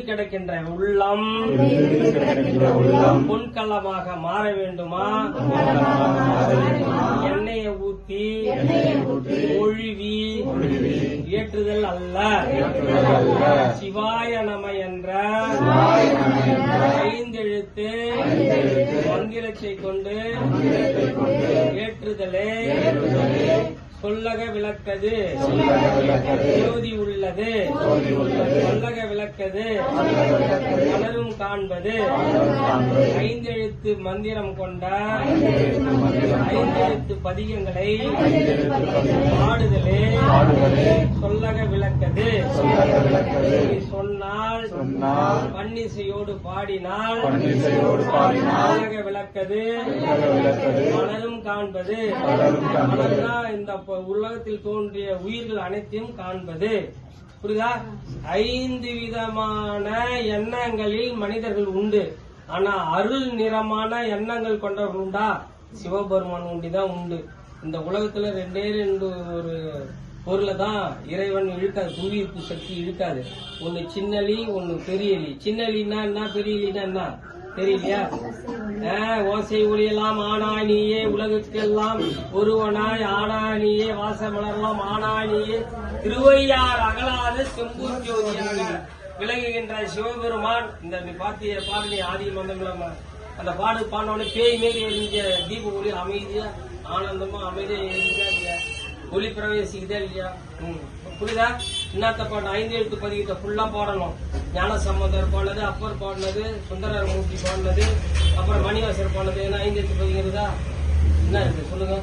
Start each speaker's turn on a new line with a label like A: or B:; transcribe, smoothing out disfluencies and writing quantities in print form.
A: கிடக்கின்ற உள்ளம் பொன்கலமாக மாற வேண்டுமா? எண்ணெயை ஊத்தி ஒழுவி ஏற்றுதல் அல்ல. சிவாய நம என்ற 5 எழுத்து மந்திரத்தை கொண்டு ஏற்றுதலே சொல்லக விளக்கது ஜோதி உள்ளது. சொல்லக விளக்கது பலரும் காண்பது. 5 எழுத்து மந்திரம் கொண்ட 5 எழுத்து பதிகங்களை பாடுதலே சொல்லக விளக்கது. சொன்னால் பன்னிசையோடு பாடினால் சொல்லக விளக்கது பலரும் காண்பது. பலர்தான் இந்த உலகத்தில் தோன்றிய உயிர்கள் அனைத்தையும் காண்பது. புரியுதா? 5 விதமான எண்ணங்களில் மனிதர்கள் உண்டு. ஆனா அருள் நிறமான எண்ணங்கள் கொண்டவர்கள் உண்டா? சிவபெருமான் ஒண்டிதான் உண்டு. இந்த உலகத்துல 2 ஒரு பொருளை தான் இறைவன் இழுக்காது, புவியீர்ப்பு சக்தி இழுக்காது. ஒன்னு சின்னலி, ஒன்னு பெரியலி. சின்னலின்னா என்ன, பெரியலின்னா என்ன தெரியலையா? ஓசை ஒளியெல்லாம் ஆனாய் நீயே, உலகுக்கெல்லாம் ஒருவனாய் ஆனாய் நீயே, வாசமலர்லாம் ஆனாய் நீயே, திருவையார் அகலாத செம்பூர் ஜோதியாக விளங்குகின்ற சிவபெருமான். இந்த பாத்திய பாடலி ஆதி மந்தம் அந்த பாடு பாடினோடனே பேய் மாரி எரிஞ்ச தீப ஒளி அமைதியா ஆனந்தமா அமைதியா எரிஞ்சா ஒளி பிரவேசிக்குதா இல்லையா? புரியுதா? இன்னத்த பாட்டு 5 எழுத்து பதிகத்தை ஃபுல்லா பாடணும். ஞான சம்பந்தர் பாடினது, அப்பர் பாடினது, சுந்தரர் மூர்த்தி பாடினது, அப்புறம் மணிவாசர் பாடினது. 5 எழுத்து பதிகிறதா என்ன இருக்கு சொல்லுங்க.